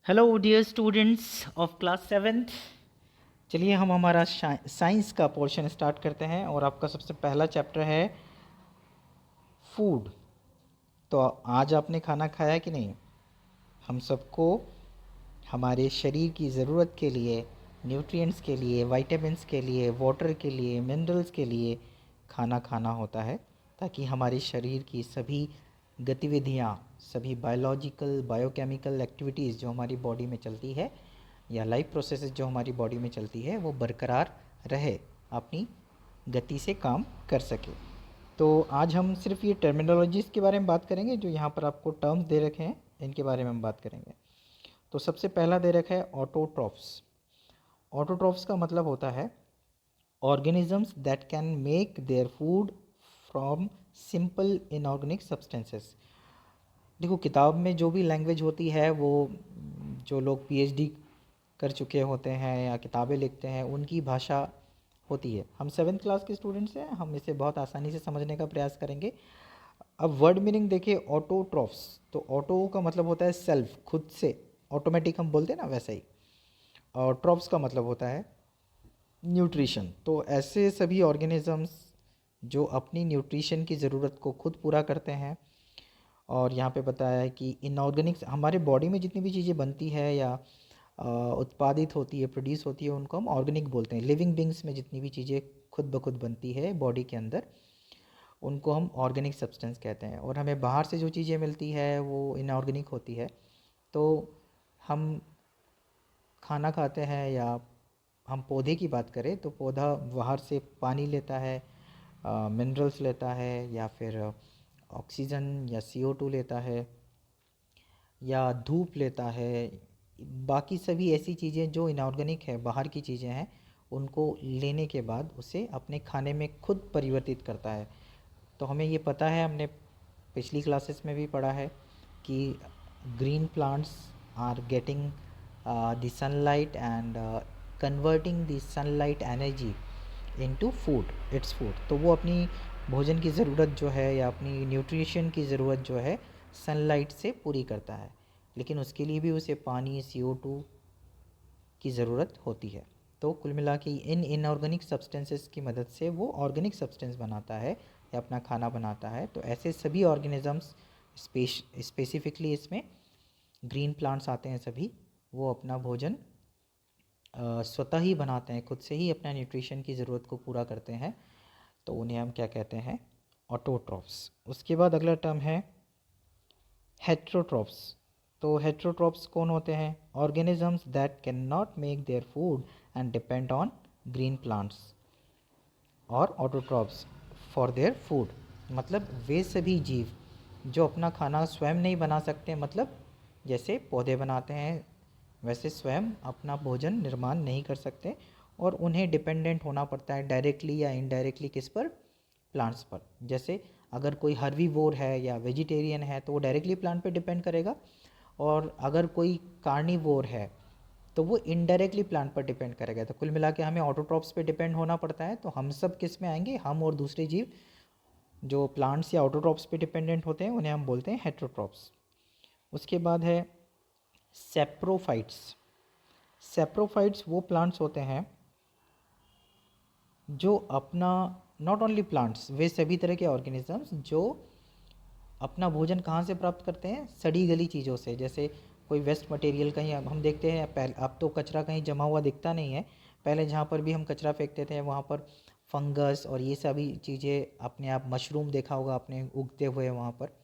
Hello dear students of class seventh. चलिए हम हमारा साइंस का पोर्शन स्टार्ट करते हैं और आपका सबसे पहला चैप्टर है फूड। तो आज आपने खाना खाया कि नहीं? हम सबको हमारे शरीर की ज़रूरत के लिए, न्यूट्रिएंट्स के लिए, विटामिन्स के लिए, वाटर के लिए, मिनरल्स के लिए खाना खाना होता है, ताकि हमारे शरीर की सभी गतिविधियाँ, सभी बायोलॉजिकल बायोकेमिकल एक्टिविटीज़ जो हमारी बॉडी में चलती है या लाइफ प्रोसेसेस जो हमारी बॉडी में चलती है वो बरकरार रहे, अपनी गति से काम कर सके। तो आज हम सिर्फ ये टर्मिनोलॉजीज़ के बारे में बात करेंगे, जो यहाँ पर आपको टर्म्स दे रखे हैं इनके बारे में हम बात करेंगे। तो सबसे पहला दे रखा है ऑटोट्रॉफ्स। ऑटोट्रॉफ्स का मतलब होता है organisms that can make their food from simple inorganic substances. देखो, किताब में जो भी लैंग्वेज होती है वो जो लोग पीएचडी कर चुके होते हैं या किताबें लिखते हैं उनकी भाषा होती है। हम सेवेंथ क्लास के स्टूडेंट्स हैं, हम इसे बहुत आसानी से समझने का प्रयास करेंगे। अब वर्ड मीनिंग देखिए, ऑटोट्रॉफ्स। तो ऑटो का मतलब होता है सेल्फ, खुद से, ऑटोमेटिक हम बोलते हैं ना, वैसा ही। और ट्रॉफ्स का मतलब होता है न्यूट्रिशन। तो ऐसे सभी ऑर्गेनिजम्स जो अपनी न्यूट्रिशन की ज़रूरत को खुद पूरा करते हैं। और यहाँ पे बताया है कि इनऑर्गेनिक्स, हमारे बॉडी में जितनी भी चीज़ें बनती है या उत्पादित होती है, प्रोड्यूस होती है, उनको हम ऑर्गेनिक बोलते हैं। लिविंग बींग्स में जितनी भी चीज़ें खुद ब खुद बनती है बॉडी के अंदर, उनको हम ऑर्गेनिक सब्सटेंस कहते हैं। और हमें बाहर से जो चीज़ें मिलती है वो इनऑर्गेनिक होती है। तो हम खाना खाते हैं या हम पौधे की बात करें तो पौधा बाहर से पानी लेता है, मिनरल्स लेता है, या फिर ऑक्सीजन या CO2 लेता है, या धूप लेता है। बाकी सभी ऐसी चीज़ें जो इनऑर्गेनिक है, बाहर की चीज़ें हैं, उनको लेने के बाद उसे अपने खाने में खुद परिवर्तित करता है। तो हमें ये पता है, हमने पिछली क्लासेस में भी पढ़ा है कि green plants are getting the sunlight and converting the sunlight energy into food, it's food. तो वो अपनी भोजन की ज़रूरत जो है या अपनी न्यूट्रिशन की ज़रूरत जो है सनलाइट से पूरी करता है, लेकिन उसके लिए भी उसे पानी, CO2 की ज़रूरत होती है। तो कुल मिला के इन इनऑर्गेनिक सब्सटेंसेस की मदद से वो ऑर्गेनिक सब्सटेंस बनाता है या अपना खाना बनाता है। तो ऐसे सभी ऑर्गेनिजम्स, स्पेसिफिकली इसमें ग्रीन प्लांट्स आते हैं सभी, वो अपना भोजन स्वतः ही बनाते हैं, खुद से ही अपना न्यूट्रिशन की ज़रूरत को पूरा करते हैं। तो उन्हें हम क्या कहते हैं? ऑटोट्रॉफ्स। उसके बाद अगला टर्म है हेट्रोट्रॉफ्स। तो हेट्रोट्रॉफ्स कौन होते हैं? Organisms that can not make their food and depend on green plants. और ऑटोट्रॉफ्स फॉर देयर फूड, मतलब वे सभी जीव जो अपना खाना स्वयं नहीं बना सकते, मतलब जैसे पौधे बनाते हैं वैसे स्वयं अपना भोजन निर्माण नहीं कर सकते, और उन्हें डिपेंडेंट होना पड़ता है डायरेक्टली या इनडायरेक्टली किस पर? प्लांट्स पर। जैसे अगर कोई हर्बीवोर है या वेजिटेरियन है तो वो डायरेक्टली प्लांट पे डिपेंड करेगा, और अगर कोई कार्निवोर है तो वो इनडायरेक्टली प्लांट पर डिपेंड करेगा। तो कुल मिला के हमें ऑटोट्रॉफ्स पे डिपेंड होना पड़ता है। तो हम सब किस में आएंगे? हम और दूसरे जीव जो प्लांट्स या ऑटोट्रॉफ्स पे डिपेंडेंट होते हैं उन्हें हम बोलते हैं हेट्रोट्रॉफ्स। उसके बाद है सेप्रोफाइट्स। सेप्रोफाइट्स वो प्लांट्स होते हैं जो अपना, नॉट ओनली प्लांट्स, वे सभी तरह के ऑर्गेनिजम्स जो अपना भोजन कहाँ से प्राप्त करते हैं? सड़ी गली चीज़ों से। जैसे कोई वेस्ट मटेरियल कहीं, अब हम देखते हैं पहले, अब तो कचरा कहीं जमा हुआ दिखता नहीं है, पहले जहाँ पर भी हम कचरा फेंकते थे वहाँ पर फंगस और ये सभी चीज़ें, अपने आप मशरूम देखा होगा आपने उगते हुए वहाँ पर।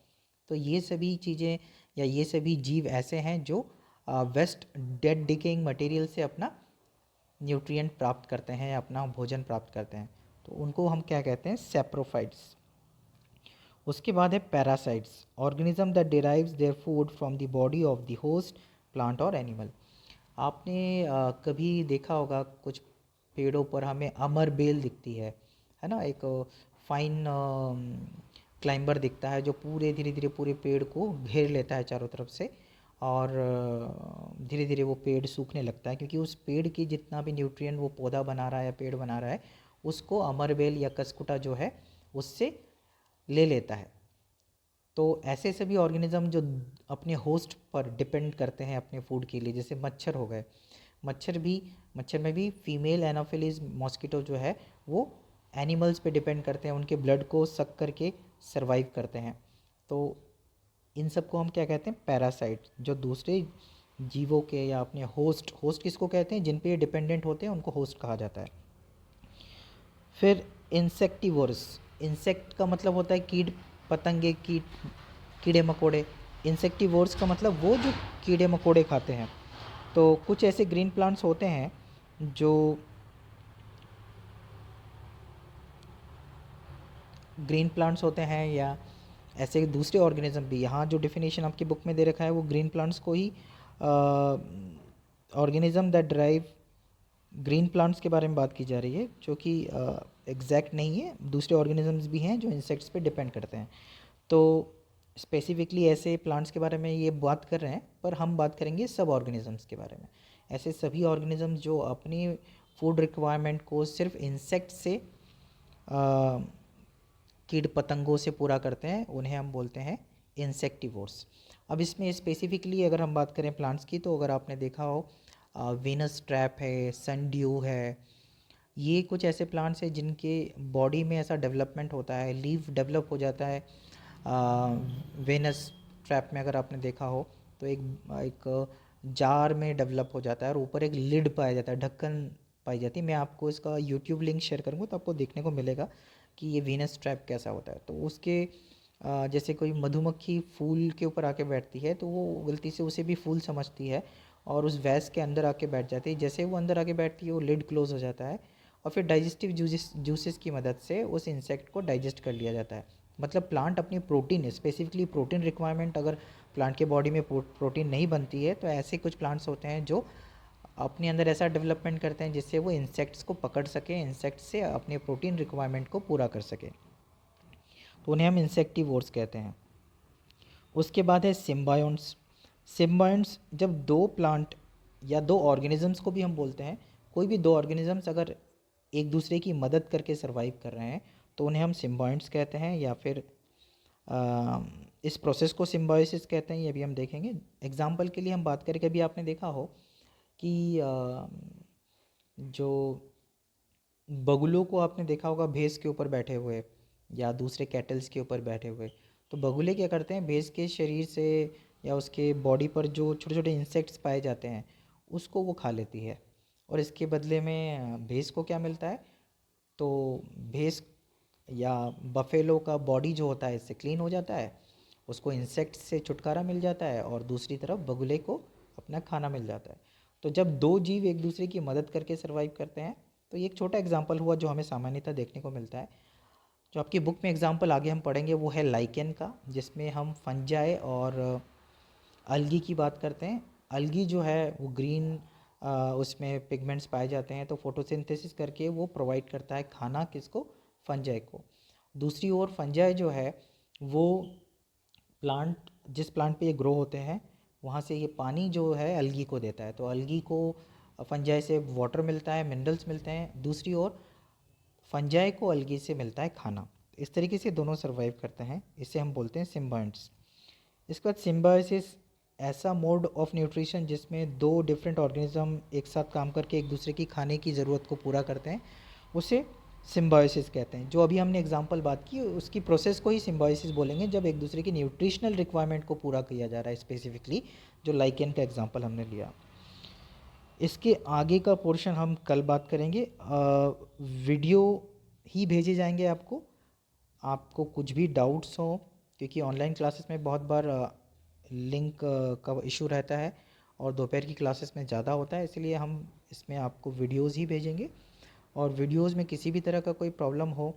तो ये सभी चीज़ें या ये सभी जीव ऐसे हैं जो वेस्ट डेड डिकेइंग मटेरियल से अपना न्यूट्रिएंट प्राप्त करते हैं, अपना भोजन प्राप्त करते हैं। तो उनको हम क्या कहते हैं? सेप्रोफाइट्स। उसके बाद है parasites. Organism that derives their food from the body of the host plant और एनिमल। आपने कभी देखा होगा कुछ पेड़ों पर हमें अमर बेल दिखती है ना, एक फाइन क्लाइंबर दिखता है जो पूरे धीरे धीरे पूरे पेड़ को घेर लेता है चारों तरफ से, और धीरे धीरे वो पेड़ सूखने लगता है, क्योंकि उस पेड़ की जितना भी न्यूट्रिएंट वो पौधा बना रहा है या पेड़ बना रहा है, उसको अमरबेल या कसकुटा जो है उससे ले लेता है। तो ऐसे सभी ऑर्गेनिज्म जो अपने होस्ट पर डिपेंड करते हैं अपने फूड के लिए, जैसे मच्छर हो गए, मच्छर में भी फीमेल एनाफिलीज मॉस्किटो जो है वो एनिमल्स पे डिपेंड करते हैं, उनके ब्लड को सक करके सरवाइव करते हैं। तो इन सब को हम क्या कहते हैं, पैरासाइट, जो दूसरे जीवों के या अपने होस्ट, होस्ट किसको कहते हैं, जिन पे ये डिपेंडेंट होते हैं उनको होस्ट कहा जाता है। फिर इंसेक्टिवोर्स, इंसेक्ट का मतलब होता है कीट पतंगे, कीड़े मकोड़े। इंसेक्टिवोर्स का मतलब वो जो कीड़े मकोड़े खाते हैं। तो कुछ ऐसे ग्रीन प्लांट्स होते हैं जो ग्रीन प्लांट्स होते हैं, या ऐसे दूसरे ऑर्गेनिज्म भी, यहाँ जो डिफिनेशन आपकी बुक में दे रखा है वो ग्रीन प्लांट्स को ही organism that drive, green plants के बारे में बात की जा रही है, जो कि एग्जैक्ट नहीं है, दूसरे ऑर्गेनिजम्स भी हैं जो इंसेक्ट्स पे डिपेंड करते हैं। तो स्पेसिफिकली ऐसे प्लांट्स के बारे में ये बात कर रहे हैं, पर हम बात करेंगे सब ऑर्गेनिजम्स के बारे में। ऐसे सभी ऑर्गेनिजम्स जो अपनी फूड रिक्वायरमेंट को सिर्फ इंसेक्ट से, कीट पतंगों से पूरा करते हैं, उन्हें हम बोलते हैं इंसेक्टिवोर्स। अब इसमें स्पेसिफिकली अगर हम बात करें प्लांट्स की, तो अगर आपने देखा हो वीनस ट्रैप है, सनड्यू है, ये कुछ ऐसे प्लांट्स हैं जिनके बॉडी में ऐसा डेवलपमेंट होता है, लीफ डेवलप हो जाता है। वेनस ट्रैप में अगर आपने देखा हो तो एक एक जार में डेवलप हो जाता है और ऊपर एक लिड पाया जाता है, ढक्कन पाई जाती है। मैं आपको इसका यूट्यूब लिंक शेयर करूँगा तो आपको देखने को मिलेगा कि ये वीनस ट्रैप कैसा होता है। तो उसके जैसे कोई मधुमक्खी फूल के ऊपर आके बैठती है तो वो गलती से उसे भी फूल समझती है और उस वैस के अंदर आके बैठ जाती है। जैसे वो अंदर आके बैठती है वो लिड क्लोज हो जाता है और फिर डाइजेस्टिव जूसेस की मदद से उस इंसेक्ट को डाइजेस्ट कर लिया जाता है। मतलब प्लांट अपनी प्रोटीन, स्पेसिफिकली प्रोटीन रिक्वायरमेंट, अगर प्लांट के बॉडी में प्रोटीन नहीं बनती है तो ऐसे कुछ प्लांट्स होते हैं जो अपने अंदर ऐसा डेवलपमेंट करते हैं जिससे वो इंसेक्ट्स को पकड़ सके, इंसेक्ट से अपने प्रोटीन रिक्वायरमेंट को पूरा कर सके, तो उन्हें हम इंसेक्टिवोर्स कहते हैं। उसके बाद है सिम्बायोंट्स। सिम्बायोंट्स जब दो प्लांट या दो ऑर्गेनिजम्स को भी हम बोलते हैं, कोई भी दो ऑर्गेनिजम्स अगर एक दूसरे की मदद करके सरवाइव कर रहे हैं तो उन्हें हम सिम्बायोंट्स कहते हैं, या फिर इस प्रोसेस को सिम्बायोसिस कहते हैं, ये भी हम देखेंगे। एग्जाम्पल के लिए हम बात करें, कभी आपने देखा हो कि जो बगुलों को आपने देखा होगा भैंस के ऊपर बैठे हुए या दूसरे कैटल्स के ऊपर बैठे हुए, तो बगुले क्या करते हैं, भैंस के शरीर से या उसके बॉडी पर जो छोटे छोटे इंसेक्ट्स पाए जाते हैं उसको वो खा लेती है, और इसके बदले में भैंस को क्या मिलता है, तो भैंस या बफेलो का बॉडी जो होता है इससे क्लीन हो जाता है, उसको इंसेक्ट से छुटकारा मिल जाता है और दूसरी तरफ बगुले को अपना खाना मिल जाता है। तो जब दो जीव एक दूसरे की मदद करके सरवाइव करते हैं, तो ये एक छोटा एग्जाम्पल हुआ जो हमें सामान्यतः देखने को मिलता है। जो आपकी बुक में एग्जाम्पल आगे हम पढ़ेंगे वो है लाइकेन का, जिसमें हम फंजाई और अलगी की बात करते हैं। अलगी जो है वो ग्रीन, उसमें पिगमेंट्स पाए जाते हैं, तो फोटोसिंथेसिस करके वो प्रोवाइड करता है खाना किसको, फंजाई को। दूसरी ओर फंजाई जो है वो प्लांट, जिस प्लांट पे ये ग्रो होते हैं वहाँ से ये पानी जो है अलगी को देता है, तो अलगी को फंजाई से वाटर मिलता है, मिनरल्स मिलते हैं। दूसरी ओर फंजाई को अलगी से मिलता है खाना। इस तरीके से दोनों सर्वाइव करते हैं, इसे हम बोलते हैं सिम्बायोंट्स। इसके बाद सिम्बायोसिस, ऐसा मोड ऑफ न्यूट्रिशन जिसमें दो डिफरेंट ऑर्गेनिज्म एक साथ काम करके एक दूसरे की खाने की ज़रूरत को पूरा करते हैं, उसे सिम्बायोसिस कहते हैं। जो अभी हमने एग्जांपल बात की उसकी प्रोसेस को ही सिम्बायोसिस बोलेंगे, जब एक दूसरे की न्यूट्रिशनल रिक्वायरमेंट को पूरा किया जा रहा है, स्पेसिफिकली जो लाइकेन का एग्जांपल हमने लिया। इसके आगे का पोर्शन हम कल बात करेंगे। वीडियो ही भेजे जाएंगे आपको, आपको कुछ भी डाउट्स हो, क्योंकि ऑनलाइन क्लासेस में बहुत बार लिंक का इशू रहता है और दोपहर की क्लासेस में ज़्यादा होता है, इसलिए हम इसमें आपको वीडियोस ही भेजेंगे। और वीडियोस में किसी भी तरह का कोई प्रॉब्लम हो,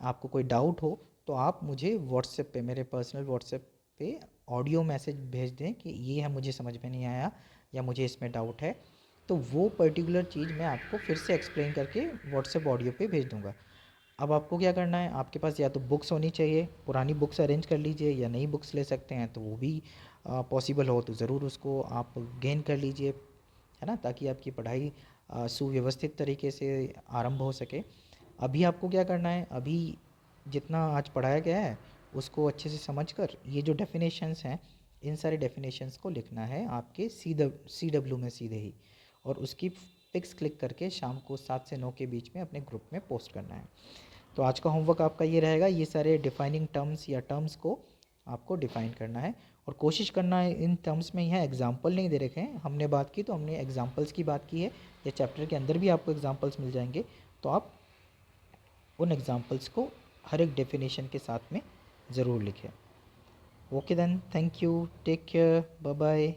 आपको कोई डाउट हो, तो आप मुझे व्हाट्सएप पे, मेरे पर्सनल व्हाट्सएप पे ऑडियो मैसेज भेज दें कि ये है मुझे समझ में नहीं आया या मुझे इसमें डाउट है, तो वो पर्टिकुलर चीज़ मैं आपको फिर से एक्सप्लेन करके व्हाट्सएप ऑडियो पे भेज दूँगा। अब आपको क्या करना है, आपके पास या तो बुक्स होनी चाहिए, पुरानी बुक्स अरेंज कर लीजिए, या नई बुक्स ले सकते हैं तो वो भी पॉसिबल हो तो ज़रूर उसको आप गेन कर लीजिए, है ना, ताकि आपकी पढ़ाई सुव्यवस्थित तरीके से आरंभ हो सके। अभी आपको क्या करना है, अभी जितना आज पढ़ाया गया है उसको अच्छे से समझकर ये जो डेफिनेशंस हैं इन सारे डेफिनेशंस को लिखना है आपके CW में सीधे ही, और उसकी पिक्स क्लिक करके शाम को 7 से 9 के बीच में अपने ग्रुप में पोस्ट करना है। तो आज का होमवर्क आपका ये रहेगा, ये सारे डिफाइनिंग टर्म्स या टर्म्स को आपको डिफ़ाइन करना है, और कोशिश करना है इन टर्म्स में यहाँ एग्जाम्पल नहीं दे रखे हैं। हमने बात की तो हमने एग्जाम्पल्स की बात की है, या चैप्टर के अंदर भी आपको एग्जाम्पल्स मिल जाएंगे, तो आप उन एग्जाम्पल्स को हर एक डेफिनेशन के साथ में ज़रूर लिखें। Okay then, thank you, take care, bye bye.